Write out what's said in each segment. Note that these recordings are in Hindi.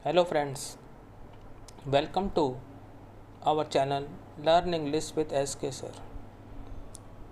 Hello friends, welcome to our channel Learn English with SK Sir.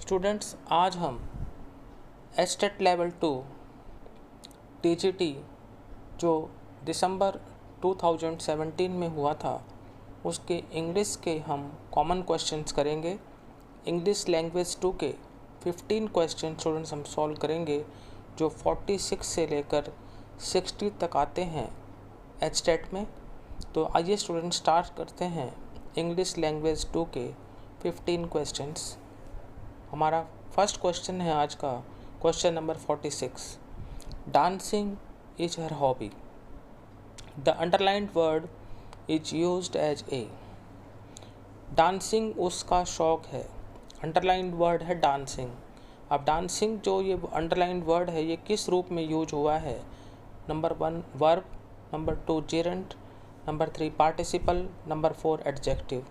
Students, आज हम एस्टेट लेवल 2 टीजीटी जो दिसंबर 2017 में हुआ था उसके इंग्लिश के हम कॉमन क्वेश्चंस करेंगे। इंग्लिश लैंग्वेज 2 के 15 क्वेश्चन स्टूडेंट्स हम सॉल्व करेंगे जो 46 से लेकर 60 तक आते हैं एस्टेट में। तो आइए स्टूडेंट स्टार्ट करते हैं इंग्लिश लैंग्वेज 2 के 15 क्वेश्चंस। हमारा फर्स्ट क्वेश्चन है आज का question number 46। Dancing is her hobby. The underlined word is used as a. Dancing उसका शौक है। अंडरलाइंड वर्ड है डांसिंग। अब डांसिंग जो ये अंडरलाइंड वर्ड है ये किस रूप में यूज हुआ है? Number 1 verb, number 2 Geraint, number 3 participle, number 4 adjective.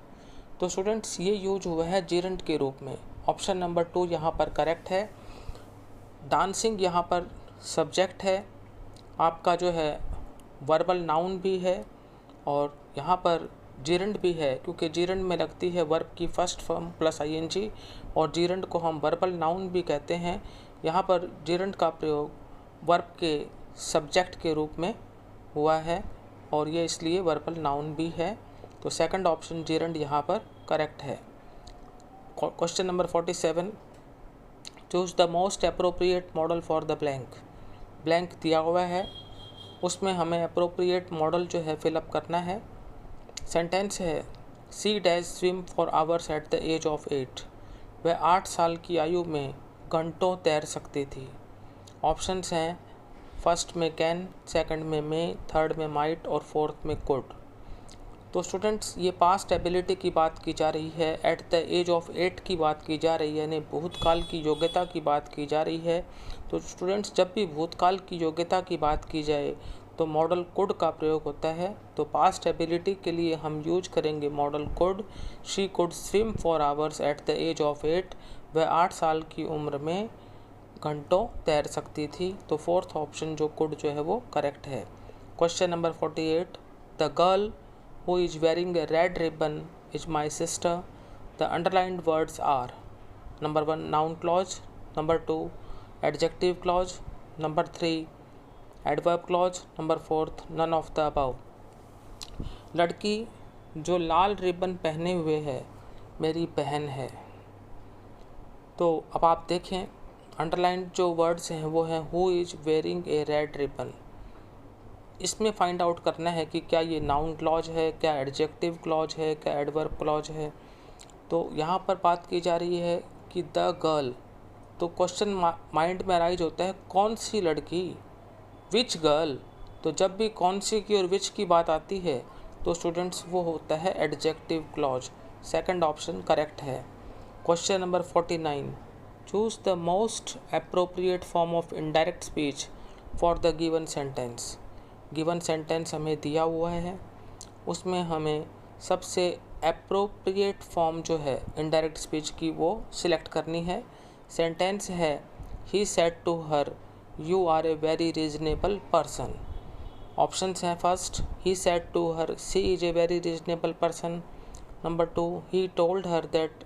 तो स्टूडेंट्स ये यूज हुआ है जेरेंट के रूप में। ऑप्शन नंबर 2 यहाँ पर करेक्ट है। डांसिंग यहाँ पर सब्जेक्ट है, आपका जो है वर्बल नाउन भी है और यहाँ पर जेरेंट भी है, क्योंकि जेरेंट में लगती है वर्ब की फर्स्ट फॉर्म प्लस आईएनजी और जेरेंट को हम वर्बल नाउन भी कहते हैं। यहाँ पर जेरेंट का प्रयोग वर्ब के सब्जेक्ट के रूप में हुआ है और ये इसलिए वर्बल नाउन भी है। तो सेकंड ऑप्शन जेरेंट यहाँ पर करेक्ट है। Question number 47। Choose the most appropriate model for the blank. Blank दिया हुआ है, उसमें हमें अप्रोप्रिएट मॉडल जो है फिलअप करना है। सेंटेंस है she dash swim for hours at the age of 8। वह 8 साल की आयु में घंटों तैर सकती थी। ऑप्शंस हैं फर्स्ट में कैन, सेकंड में मे, थर्ड में माइट और फोर्थ में कुड। तो स्टूडेंट्स ये पास्ट एबिलिटी की बात की जा रही है, एट द एज ऑफ 8 की बात की जा रही है, यानी भूतकाल की योग्यता की बात की जा रही है। तो स्टूडेंट्स जब भी भूतकाल की योग्यता की बात की जाए तो मॉडल कुड का प्रयोग होता है। तो पास्ट एबिलिटी के लिए हम यूज करेंगे modal could. She could swim for hours at the age of 8। वह 8 साल की उम्र में घंटों तैर सकती थी। तो फोर्थ ऑप्शन जो कुड जो है वो करेक्ट है। Question number 48। The girl who is wearing a red ribbon is my sister. The underlined words are number 1 noun clause, number 2 adjective clause, number 3 adverb clause, number 4 none of the above. लड़की जो लाल रिबन पहने हुए है मेरी बहन है। तो अब आप देखें अंडरलाइंड जो वर्ड्स हैं वो हैं who is wearing a red ribbon. इसमें फाइंड आउट करना है कि क्या ये नाउन क्लॉज है, क्या एडजेक्टिव क्लॉज है, क्या एडवर्ब क्लॉज है। तो यहाँ पर बात की जा रही है कि द गर्ल, तो क्वेश्चन माइंड में अराइज होता है कौन सी लड़की, विच गर्ल। तो जब भी कौन सी की और विच की बात आती है तो स्टूडेंट्स वो होता है adjective clause. Second option correct है। Question number 49। Choose the most appropriate form of indirect speech for the given sentence. Given sentence हमें दिया हुआ है, उसमें हमें सबसे अप्रोप्रिएट फॉर्म जो है इनडायरेक्ट स्पीच की वो सिलेक्ट करनी है। सेंटेंस है he said to her you are a very reasonable person. Options हैं first he said to her she is a very reasonable person, number 2 he told her that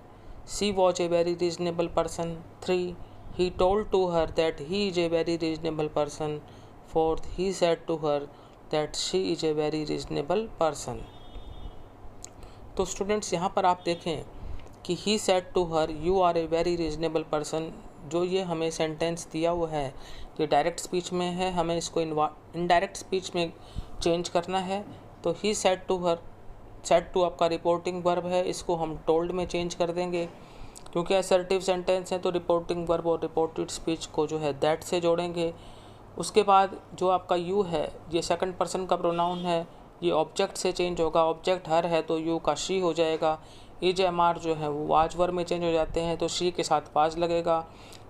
she was a very reasonable person, 3 he told to her that he is a very reasonable person, 4th he said to her that she is a very reasonable person। तो स्टूडेंट्स यहाँ पर आप देखें कि he said to her you are a very reasonable person, जो ये हमें सेंटेंस दिया हुआ है ये डायरेक्ट स्पीच में है, हमें इसको इनडायरेक्ट स्पीच में चेंज करना है। तो he said to her, said to आपका रिपोर्टिंग वर्ब है, इसको हम told में चेंज कर देंगे क्योंकि असर्टिव सेंटेंस है। तो रिपोर्टिंग वर्ब और रिपोर्टेड स्पीच को जो है दैट से जोड़ेंगे। उसके बाद जो आपका यू है ये सेकंड पर्सन का प्रोनाउन है, ये ऑब्जेक्ट से चेंज होगा। ऑब्जेक्ट हर है तो यू का शी हो जाएगा। इज एम आर जो है वो वाज वर्ब में चेंज हो जाते हैं तो शी के साथ वाज लगेगा।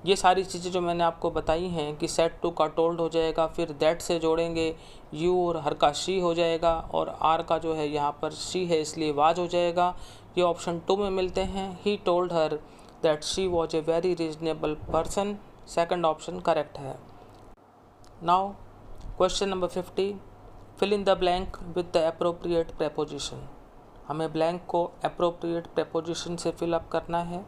ये सारी चीज़ें जो मैंने आपको बताई हैं कि सेट टू का टोल्ड हो जाएगा, फिर दैट से जोड़ेंगे, यू और हर का शी हो जाएगा और आर का जो है यहाँ पर शी है इसलिए वाज हो जाएगा। ये ऑप्शन 2 में मिलते हैं। He told her that she was a very reasonable person, second option correct है। Now question number 50। Fill in the blank with the appropriate preposition. हमें ब्लैंक को अप्रोप्रिएट प्रेपोजिशन से फिल अप करना है।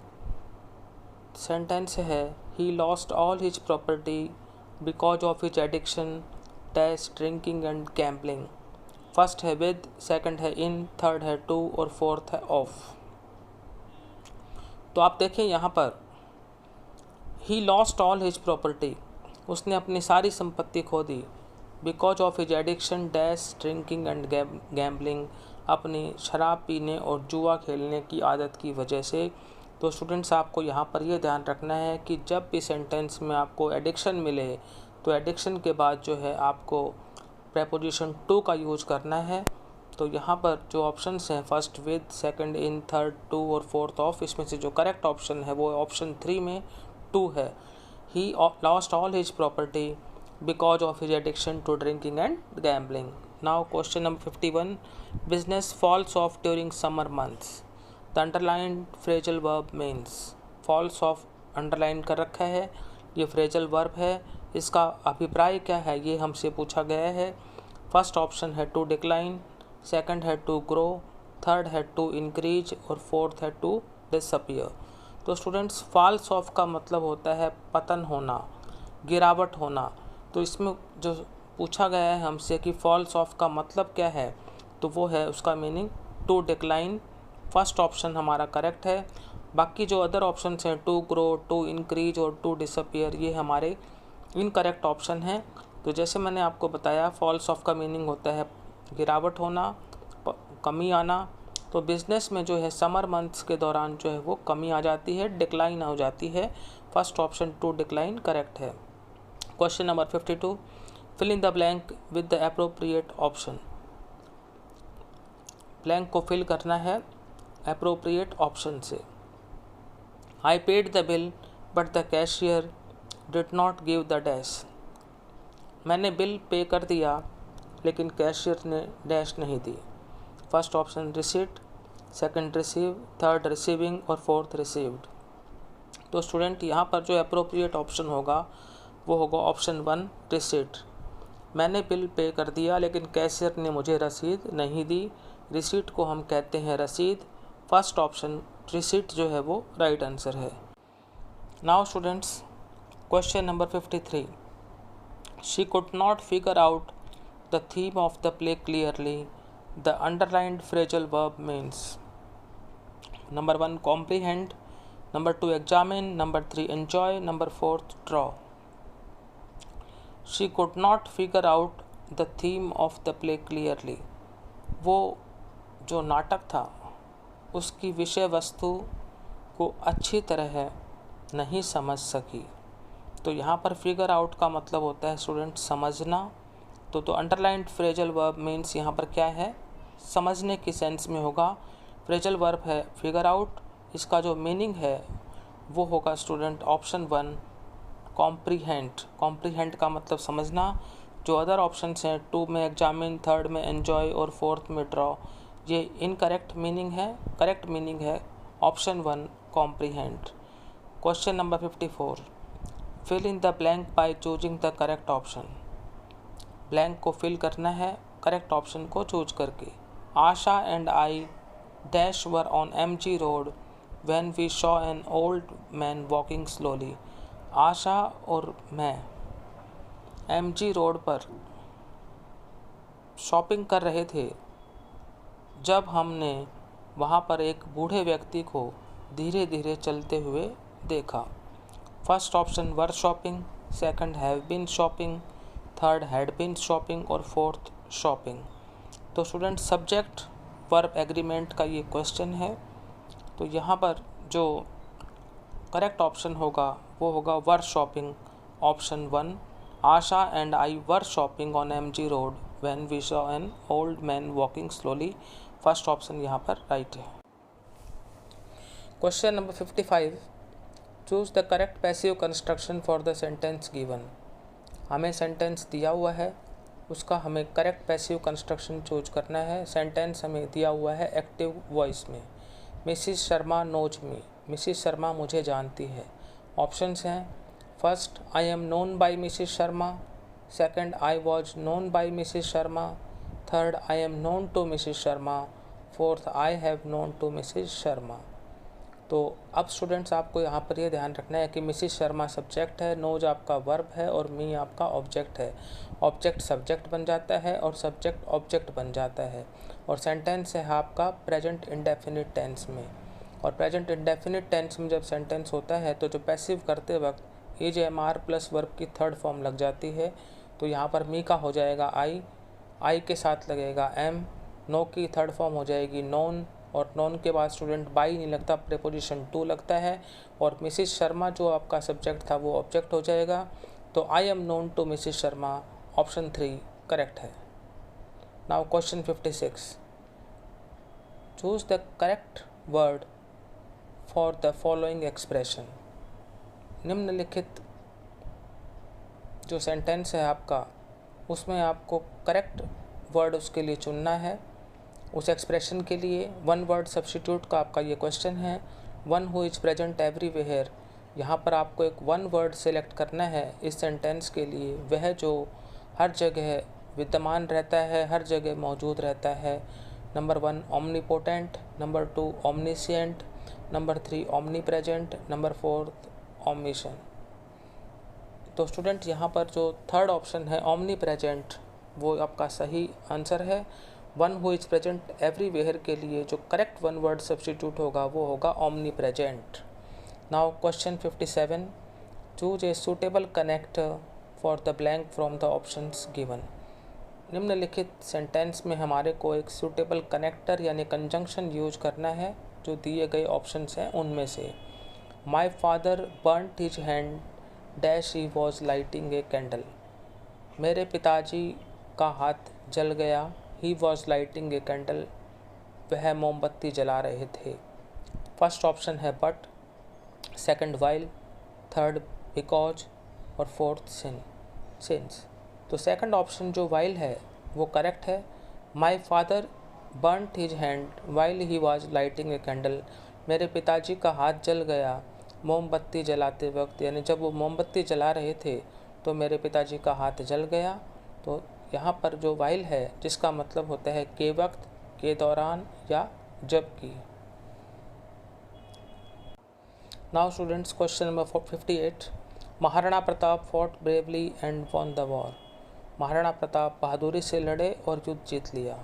सेंटेंस है he lost all his property because of his addiction dash drinking and gambling. First है विद, सेकंड है इन, थर्ड है टू और फोर्थ है ऑफ। तो आप देखें यहाँ पर he lost all his property, उसने अपनी सारी संपत्ति खो दी। Because of his addiction dash drinking and gambling, अपनी शराब पीने और जुआ खेलने की आदत की वजह से। तो स्टूडेंट्स आपको यहाँ पर यह ध्यान रखना है कि जब भी सेंटेंस में आपको एडिक्शन मिले तो एडिक्शन के बाद जो है आपको प्रेपोजिशन टू का यूज करना है। तो यहाँ पर जो ऑप्शंस हैं first with, second in, third to और फोर्थ ऑफ, इसमें से जो करेक्ट ऑप्शन है वो ऑप्शन 3 में टू है। He lost all his property because of his addiction to drinking and gambling. Now question number 51, business falls off during summer months. The underlined phrasal verb means. Falls off underline कर रखा है, ये फ्रेजल वर्ब है। इसका अभिप्राय क्या है ये हमसे पूछा गया है। फर्स्ट ऑप्शन है टू डिक्लाइन, सेकंड है टू ग्रो, थर्ड है टू इंक्रीज और फोर्थ है टू डिसअपियर। तो स्टूडेंट्स फॉल्स ऑफ का मतलब होता है पतन होना, गिरावट होना। तो इसमें जो पूछा गया है हमसे कि फॉल्स ऑफ का मतलब क्या है, तो वो है उसका meaning to decline. First option हमारा करेक्ट है। बाकी जो अदर ऑप्शन हैं टू ग्रो, टू इंक्रीज और टू डिसअपियर, ये हमारे इनकरेक्ट ऑप्शन हैं। तो जैसे मैंने आपको बताया फॉल्स ऑफ का मीनिंग होता है गिरावट होना, कमी आना। तो बिज़नेस में जो है समर मंथ्स के दौरान जो है वो कमी आ जाती है, डिक्लाइन हो जाती है। First option to decline correct है। Question number 52, fill in the blank with the appropriate option. Blank को फिल करना है अप्रोप्रिएट ऑप्शन से। I paid the bill but the cashier did not give the dash. मैंने बिल पे कर दिया लेकिन कैशियर ने डैश नहीं दी। First option receipt, second receive, third receiving और फोर्थ रिसीव्ड। तो स्टूडेंट यहाँ पर जो अप्रोप्रिएट ऑप्शन होगा वो होगा ऑप्शन 1 रिसीट। मैंने बिल पे कर दिया लेकिन कैशियर ने मुझे रसीद नहीं दी। रिसीट को हम कहते हैं रसीद। फर्स्ट ऑप्शन रिसीट जो है वो राइट आंसर है। Now students question number 53, she could not figure out the theme of the play clearly. The underlined phrasal verb means. Number 1 comprehend, number 2 examine, number 3 enjoy, number 4 draw. She could not figure out the theme of the play clearly. वो जो नाटक था उसकी विषय वस्तु को अच्छी तरह नहीं समझ सकी। तो यहाँ पर फिगर आउट का मतलब होता है स्टूडेंट समझना। तो अंडरलाइंड फ्रेजल वर्ब मीन्स यहाँ पर क्या है, समझने की सेंस में होगा। फ्रेजल वर्ब है फिगर आउट, इसका जो मीनिंग है वो होगा स्टूडेंट ऑप्शन 1 कॉम्प्रीहेंड। कॉम्प्रीहेंड का मतलब समझना। जो अदर ऑप्शंस हैं 2 में एग्जामिन, थर्ड में एंजॉय और फोर्थ में ड्रॉ, ये इनकरेक्ट मीनिंग है। करेक्ट मीनिंग है option 1 comprehend. Question number 54, fill in the blank by choosing the correct option. Blank को फिल करना है करेक्ट ऑप्शन को चूज करके। Asha and I dash were on MG road when we saw an old man walking slowly. Asha और मैं MG रोड पर शॉपिंग कर रहे थे जब हमने वहाँ पर एक बूढ़े व्यक्ति को धीरे धीरे चलते हुए देखा। First option were shopping, second have been shopping, third had been shopping और फोर्थ शॉपिंग। तो स्टूडेंट सब्जेक्ट वर्ब एग्रीमेंट का ये क्वेश्चन है। तो यहाँ पर जो करेक्ट ऑप्शन होगा वो होगा were shopping, option 1। Asha and I were shopping on MG road when we saw an old man walking slowly. First option यहाँ पर राइट है। Question number 55, choose the correct passive construction for the sentence given. हमें सेंटेंस दिया हुआ है, उसका हमें करेक्ट पैसिव कंस्ट्रक्शन चूज करना है। सेंटेंस हमें दिया हुआ है एक्टिव वॉइस में। Mrs Sharma knows me, Mrs Sharma मुझे जानती है। ऑप्शंस हैं first I am known by Mrs Sharma, second I was known by Mrs Sharma, third, I am known to Mrs Sharma. Fourth, I have known to Mrs Sharma. तो अब स्टूडेंट्स आपको यहाँ पर ये ध्यान रखना है कि मिसिज शर्मा सब्जेक्ट है, नोज आपका वर्ब है और मी आपका ऑब्जेक्ट है। ऑब्जेक्ट सब्जेक्ट बन जाता है और सब्जेक्ट ऑब्जेक्ट बन जाता है, और सेंटेंस है आपका प्रेजेंट इंडेफिनिट टेंस में। और प्रेजेंट इंडेफिनिट टेंस में जब सेंटेंस होता है तो जो पैसिव करते वक्त is am are plus verb की थर्ड फॉर्म लग जाती है। तो यहाँ पर मी का हो जाएगा आई के साथ लगेगा एम, नो की थर्ड फॉर्म हो जाएगी नॉन, और नॉन के बाद स्टूडेंट बाई नहीं लगता, प्रीपोजिशन टू लगता है, और मिसिज शर्मा जो आपका सब्जेक्ट था वो ऑब्जेक्ट हो जाएगा। तो I am known to Mrs Sharma, option 3 correct है। Now question 56, choose the correct word for the following expression. निम्नलिखित जो सेंटेंस है आपका, उसमें आपको करेक्ट वर्ड उसके लिए चुनना है। उस एक्सप्रेशन के लिए वन वर्ड सब्स्टिट्यूट का आपका ये क्वेश्चन है। One who is present everywhere, यहाँ पर आपको एक वन वर्ड सेलेक्ट करना है इस सेंटेंस के लिए, वह जो हर जगह विद्यमान रहता है, हर जगह मौजूद रहता है। Number 1 omnipotent, number 2 omniscient, number 3 omnipresent, number 4 omission. तो स्टूडेंट यहाँ पर जो थर्ड ऑप्शन है ओमनी प्रेजेंट, वो आपका सही आंसर है। One who is present everywhere के लिए जो करेक्ट वन वर्ड सब्स्टिट्यूट होगा वो होगा omni present. Now question 57, choose a suitable connector for the blank from the options given. निम्नलिखित सेंटेंस में हमारे को एक सूटेबल कनेक्टर यानी कंजंक्शन यूज करना है जो दिए गए ऑप्शंस हैं उनमें से। My father burnt his hand dash he was lighting a candle. मेरे पिताजी का हाथ जल गया, he was lighting a candle, वह मोमबत्ती जला रहे थे। फर्स्ट ऑप्शन है but, second while, third because और फोर्थ सिंस। तो सेकंड ऑप्शन जो वाइल है वो करेक्ट है। My father burnt his hand while he was lighting a candle, मेरे पिताजी का हाथ जल गया मोमबत्ती जलाते वक्त, यानी जब वो मोमबत्ती जला रहे थे तो मेरे पिताजी का हाथ जल गया। तो यहाँ पर जो वाइल है जिसका मतलब होता है के वक्त, के दौरान या जबकि। Now students question number 58, Maharana Pratap fought bravely and won the war. Maharana Pratap बहादुरी से लड़े और युद्ध जीत लिया।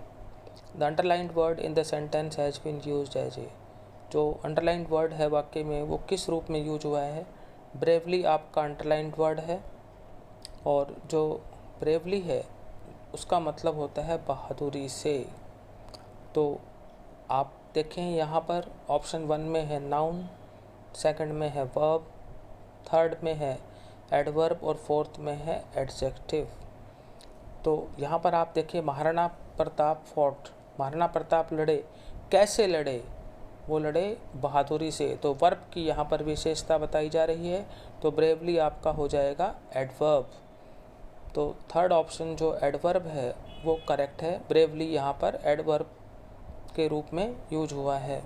The underlined word in the sentence has been used as a. जो अंडरलाइंड वर्ड है वाक्य में वो किस रूप में यूज हुआ है? ब्रेवली आपका अंडरलाइंड वर्ड है, और जो ब्रेवली है उसका मतलब होता है बहादुरी से। तो आप देखें यहाँ पर ऑप्शन 1 में है नाउन, सेकंड में है वर्ब, थर्ड में है एडवर्ब और फोर्थ में है एडजेक्टिव। तो यहाँ पर आप देखिए महाराणा प्रताप फॉट, महाराणा प्रताप लड़े, कैसे लड़े? वो लड़े बहादुरी से। तो वर्ब की यहाँ पर विशेषता बताई जा रही है, तो ब्रेवली आपका हो जाएगा एडवर्ब। तो थर्ड ऑप्शन जो एडवर्ब है वो करेक्ट है, ब्रेवली यहाँ पर एडवर्ब के रूप में यूज हुआ है।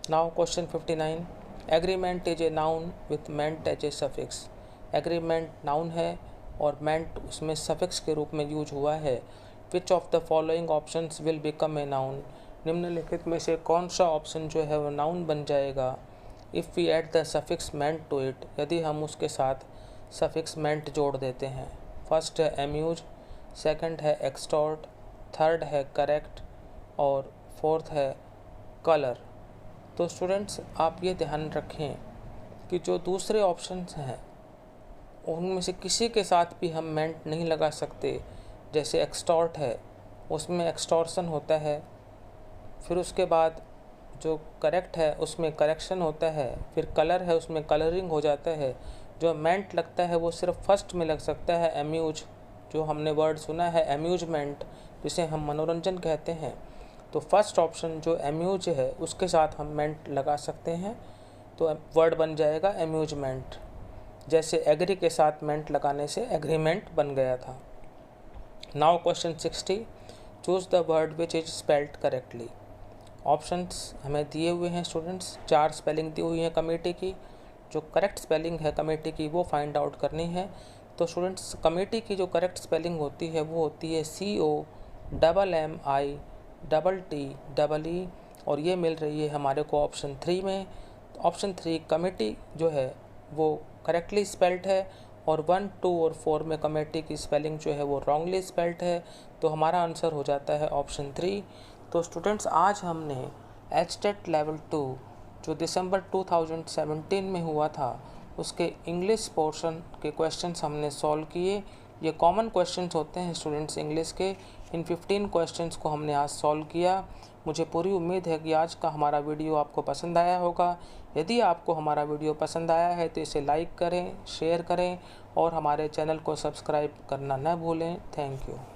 Now question 59, agreement is a noun with ment as a suffix. Agreement noun है और मेंट उसमें सफिक्स के रूप में यूज हुआ है। Which of the following options will become a noun. निम्नलिखित में से कौन सा ऑप्शन जो है वो नाउन बन जाएगा if we add the suffix ment to it, यदि हम उसके साथ सफिक्स मेंट जोड़ देते हैं। फर्स्ट है एम्यूज, सेकंड है एक्सटॉर्ट, थर्ड है करेक्ट और फोर्थ है कलर। तो स्टूडेंट्स आप ये ध्यान रखें कि जो दूसरे ऑप्शंस हैं उनमें से किसी के साथ भी हम मेंट नहीं लगा सकते। जैसे एक्सटॉर्ट है उसमें एक्सटॉर्शन होता है, फिर उसके बाद जो करेक्ट है उसमें करेक्शन होता है, फिर कलर है उसमें कलरिंग हो जाता है। जो मेंट लगता है वो सिर्फ फर्स्ट में लग सकता है, एम्यूज, जो हमने वर्ड सुना है एम्यूजमेंट जिसे हम मनोरंजन कहते हैं। तो फर्स्ट ऑप्शन जो एम्यूज है उसके साथ हम मेंट लगा सकते हैं, तो वर्ड बन जाएगा एम्यूजमेंट। जैसे एग्री के साथ मेंट लगाने से एग्रीमेंट बन गया था। Now question 60, choose the word which is spelled correctly. Options हमें दिए हुए हैं स्टूडेंट्स, 4 स्पेलिंग दी हुई हैं कमेटी की। जो करेक्ट स्पेलिंग है कमेटी की वो फाइंड आउट करनी है। तो स्टूडेंट्स कमेटी की जो करेक्ट स्पेलिंग होती है वो होती है COMMITTE और ये मिल रही है हमारे को ऑप्शन 3 में। ऑप्शन 3 कमेटी जो है वो करेक्टली स्पेल्ड है और 1, 2 और 4 में कमेटी की स्पेलिंग जो है वो रॉन्गली स्पेल्ड है। तो हमारा आंसर हो जाता है ऑप्शन 3। तो स्टूडेंट्स आज हमने HTET लेवल 2 जो दिसंबर 2017 में हुआ था उसके इंग्लिश पोर्शन के क्वेश्चंस हमने सॉल्व किए। ये कॉमन क्वेश्चंस होते हैं स्टूडेंट्स इंग्लिश के। इन 15 क्वेश्चंस को हमने आज सॉल्व किया। मुझे पूरी उम्मीद है कि आज का हमारा वीडियो आपको पसंद आया होगा। यदि आपको हमारा वीडियो पसंद आया है तो इसे लाइक करें, शेयर करें और हमारे चैनल को सब्सक्राइब करना न भूलें। Thank you.